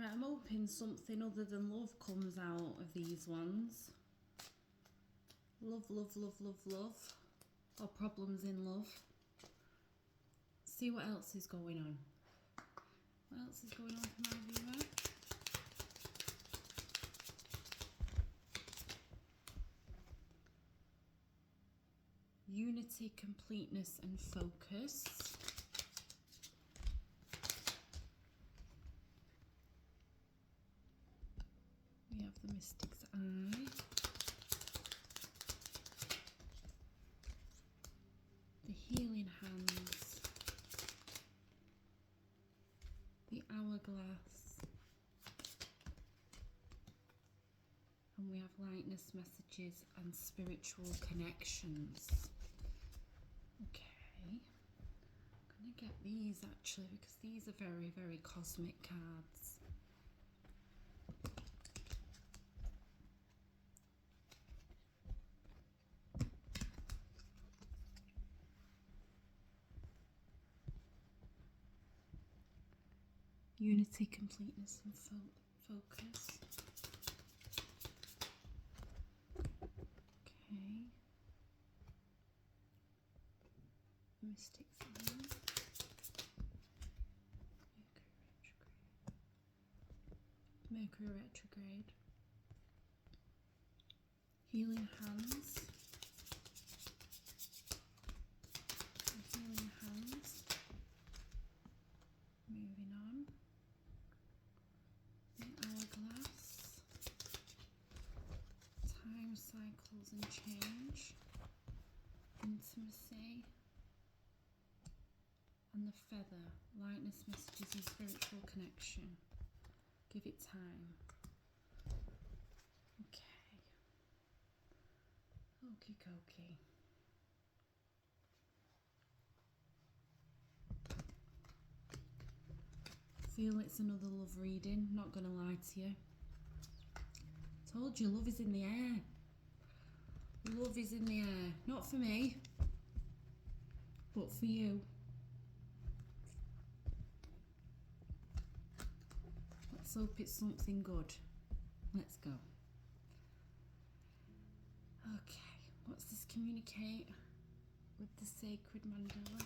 Right, I'm hoping something other than love comes out of these ones. Love, love, love, love, love. Or problems in love. See what else is going on. What else is going on for my viewer? Unity, completeness and focus. We have the Mystic's Eye. The Healing Hands. The Hourglass. And we have lightness, messages and spiritual connections. Okay. I'm going to get these actually because these are very, very cosmic cards. Unity, completeness and focus. Okay. Mystic's Eye. Mercury retrograde. Healing Hands. Healing Hands. Moving on. The Hourglass. Time cycles and change. Intimacy. And the Feather. Lightness, messages and spiritual connection. Give it time. Okay. Okie dokie. Feel it's another love reading, not gonna lie to you. Told you, love is in the air. Love is in the air. Not for me, but for you. Let's hope it's something good. Let's go. Okay, what's this communicate with the sacred mandala?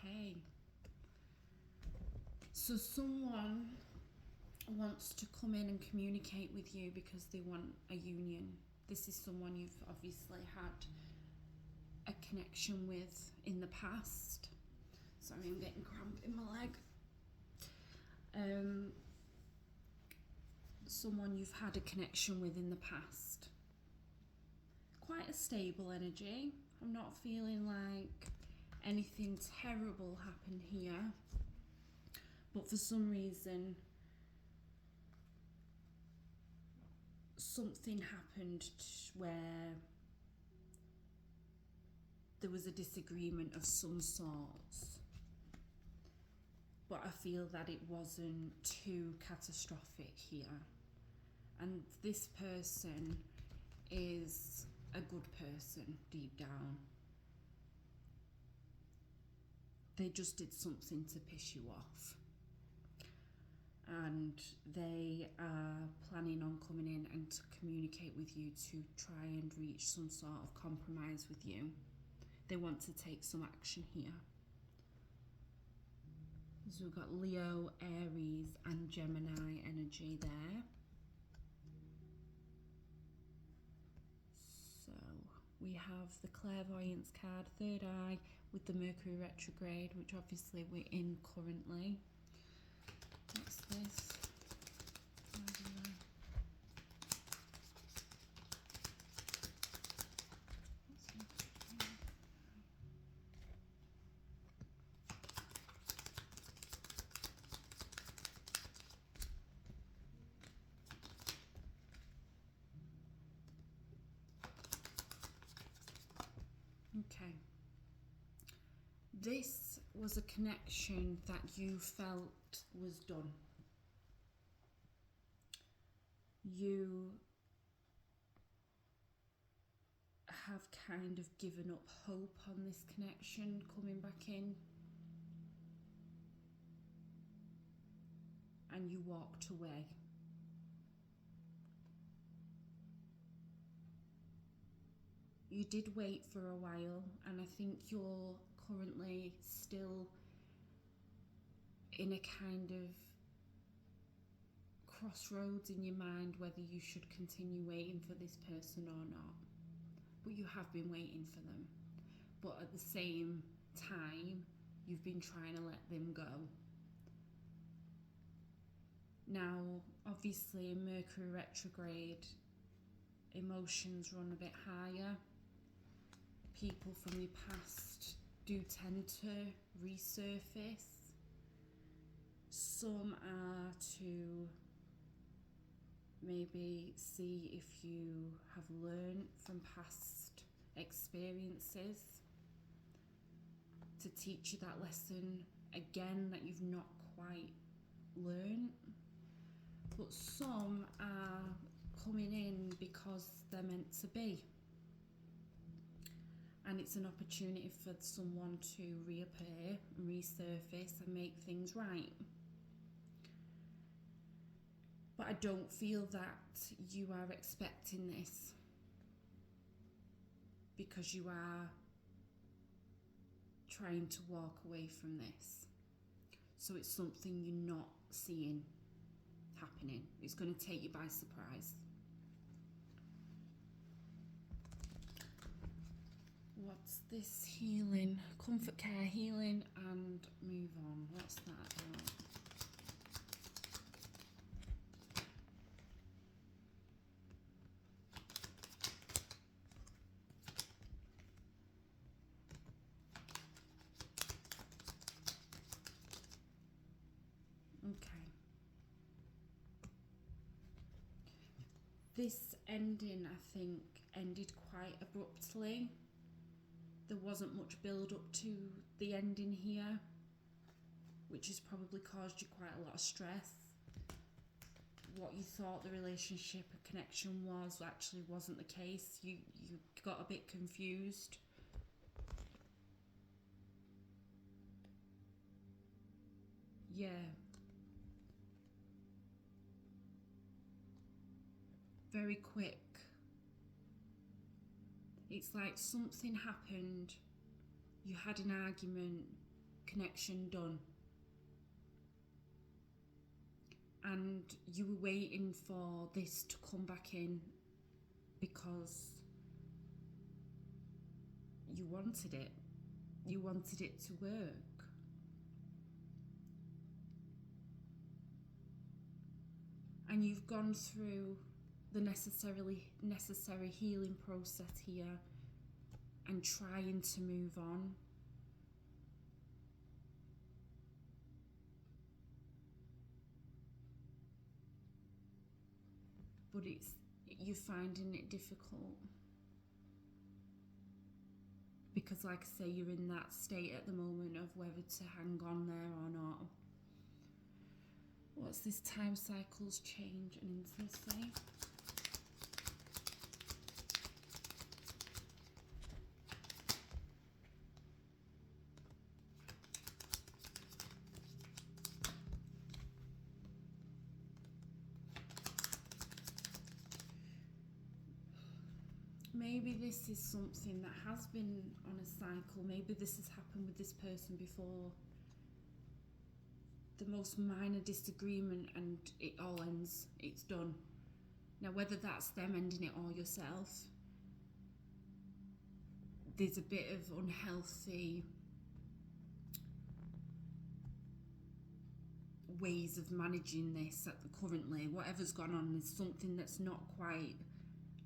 Okay. So someone wants to come in and communicate with you because they want a union. This is someone you've obviously had a connection with in the past. Sorry, I'm getting cramp in my leg. Someone you've had a connection with in the past. Quite a stable energy. I'm not feeling like anything terrible happened here, but for some reason something happened where there was a disagreement of some sort, but I feel that it wasn't too catastrophic here, and this person is a good person deep down. They just did something to piss you off. And they are planning on coming in and to communicate with you to try and reach some sort of compromise with you. They want to take some action here. So we've got Leo, Aries and Gemini energy there. So we have the Clairvoyance card, third eye, with the Mercury retrograde, which obviously we're in currently. What's this? Okay. This was a connection that you felt was done. You have kind of given up hope on this connection coming back in, and you walked away. You did wait for a while, and I think you're currently still in a kind of crossroads in your mind whether you should continue waiting for this person or not. But you have been waiting for them. But at the same time, you've been trying to let them go. Now, obviously, in Mercury retrograde, emotions run a bit higher. People from your past do tend to resurface. Some are to maybe see if you have learned from past experiences, to teach you that lesson again that you've not quite learned. But some are coming in because they're meant to be, and it's an opportunity for someone to reappear and resurface and make things right. But I don't feel that you are expecting this, because you are trying to walk away from this. So it's something you're not seeing happening. It's going to take you by surprise. What's this? Healing, comfort care, healing, and move on. What's that about? Okay. This ending, I think, ended quite abruptly. There wasn't much build up to the ending here, which has probably caused you quite a lot of stress. What you thought the relationship and connection was actually wasn't the case. You got a bit confused. Yeah. Very quick. It's like something happened, you had an argument, connection done. And you were waiting for this to come back in because you wanted it. You wanted it to work. And you've gone through the necessary healing process here and trying to move on. But you're finding it difficult. Because like I say, you're in that state at the moment of whether to hang on there or not. What's this? Time cycles, change and intimacy. Maybe this is something that has been on a cycle. Maybe this has happened with this person before. The most minor disagreement and it all ends. It's done. Now, whether that's them ending it or yourself, there's a bit of unhealthy ways of managing this currently. Whatever's gone on is something that's not quite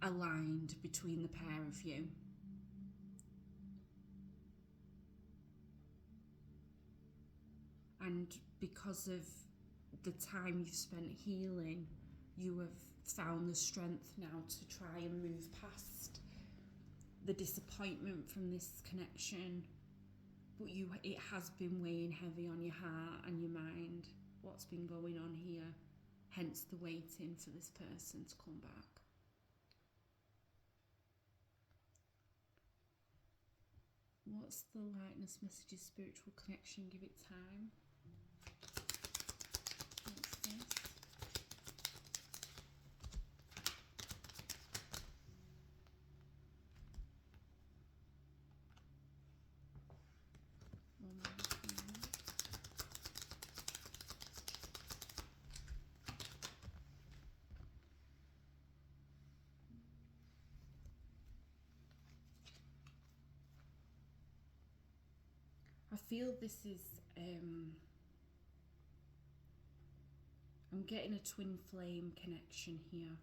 aligned between the pair of you. And because of the time you've spent healing, you have found the strength now to try and move past the disappointment from this connection but it has been weighing heavy on your heart and your mind. What's been going on here? Hence the waiting for this person to come back. What's the lightness, messages, spiritual connection? Give it time. What's this? One more. I feel this is, I'm getting a twin flame connection here,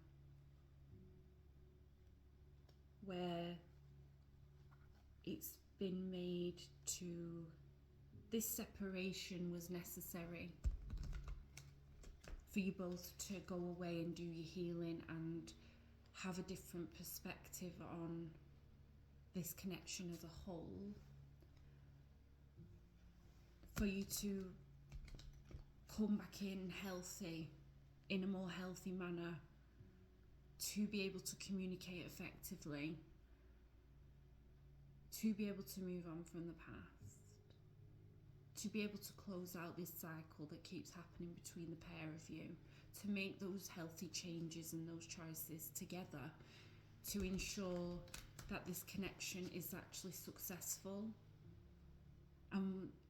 where it's been made to, this separation was necessary for you both to go away and do your healing and have a different perspective on this connection as a whole. For you to come back in healthy, in a more healthy manner, to be able to communicate effectively, to be able to move on from the past, to be able to close out this cycle that keeps happening between the pair of you, to make those healthy changes and those choices together, to ensure that this connection is actually successful.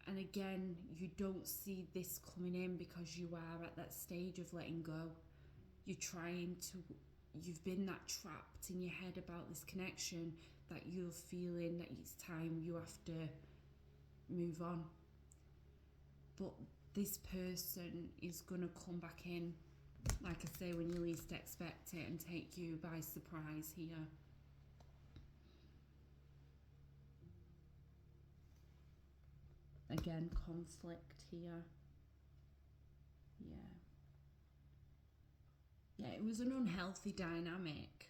And again, you don't see this coming in because you are at that stage of letting go. You've been that trapped in your head about this connection that you're feeling that it's time you have to move on. But this person is going to come back in, like I say, when you least expect it and take you by surprise here. Again, conflict here. Yeah, it was an unhealthy dynamic.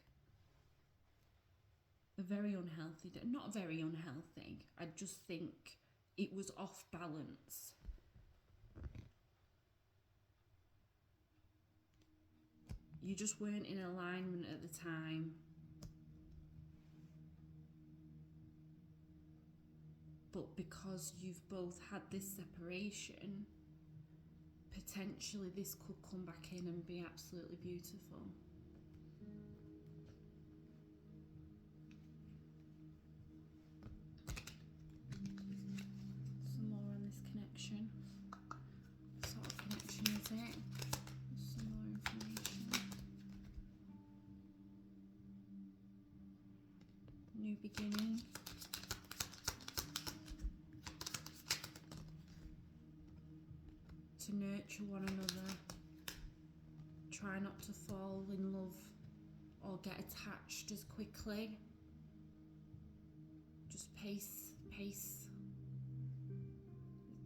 A very unhealthy, not very unhealthy. I just think it was off balance. You just weren't in alignment at the time. But because you've both had this separation, potentially this could come back in and be absolutely beautiful. Some more on this connection. What sort of connection is it? Some more information. New beginning. To nurture one another. Try not to fall in love or get attached as quickly. Just pace.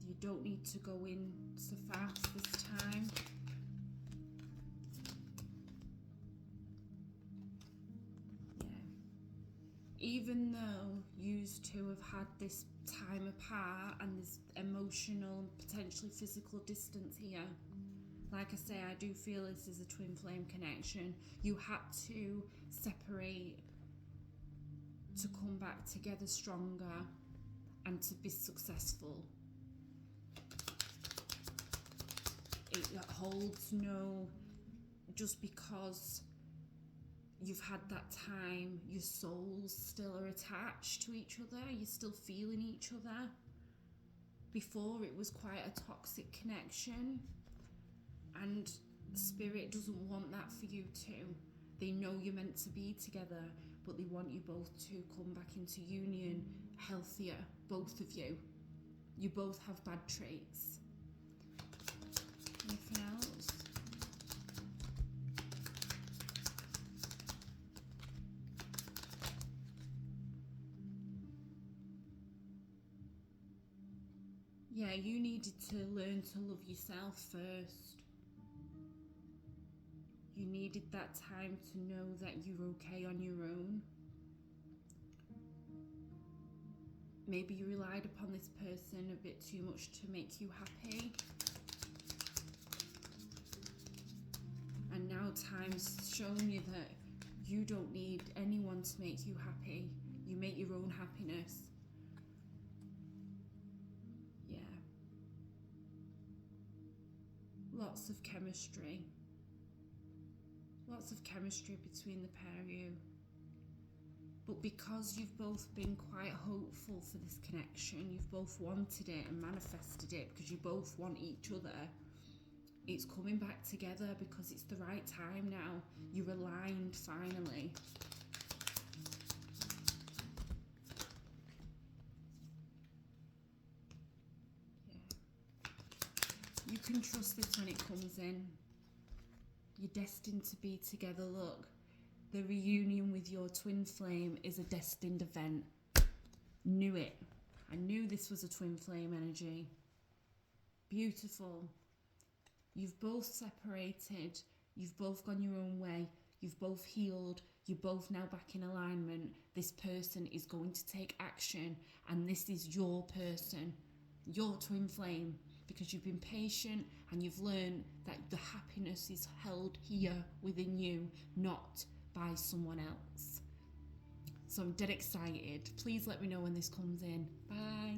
You don't need to go in so fast this time. Yeah. Even though you two have had this time apart and this emotional and potentially physical distance here, like I say, I do feel this is a twin flame connection. You had to separate to come back together stronger and to be successful. It holds no, just because you've had that time, your souls still are attached to each other, you're still feeling each other. Before, it was quite a toxic connection, and Spirit doesn't want that for you too. They know you're meant to be together, but they want you both to come back into union healthier, both of you. You both have bad traits. Anything else? Yeah, you needed to learn to love yourself first. You needed that time to know that you're okay on your own. Maybe you relied upon this person a bit too much to make you happy. And now time's shown you that you don't need anyone to make you happy. You make your own happiness. Yeah. Lots of chemistry. Lots of chemistry between the pair of you. But because you've both been quite hopeful for this connection, you've both wanted it and manifested it because you both want each other, it's coming back together because it's the right time now. You're aligned finally. Yeah. You can trust this when it comes in. You're destined to be together. Look, the reunion with your twin flame is a destined event. Knew it. I knew this was a twin flame energy. Beautiful. You've both separated. You've both gone your own way. You've both healed. You're both now back in alignment. This person is going to take action, and this is your person, your twin flame, because you've been patient and you've learned that the happiness is held here within you, not by someone else. So I'm dead excited. Please let me know when this comes in. Bye.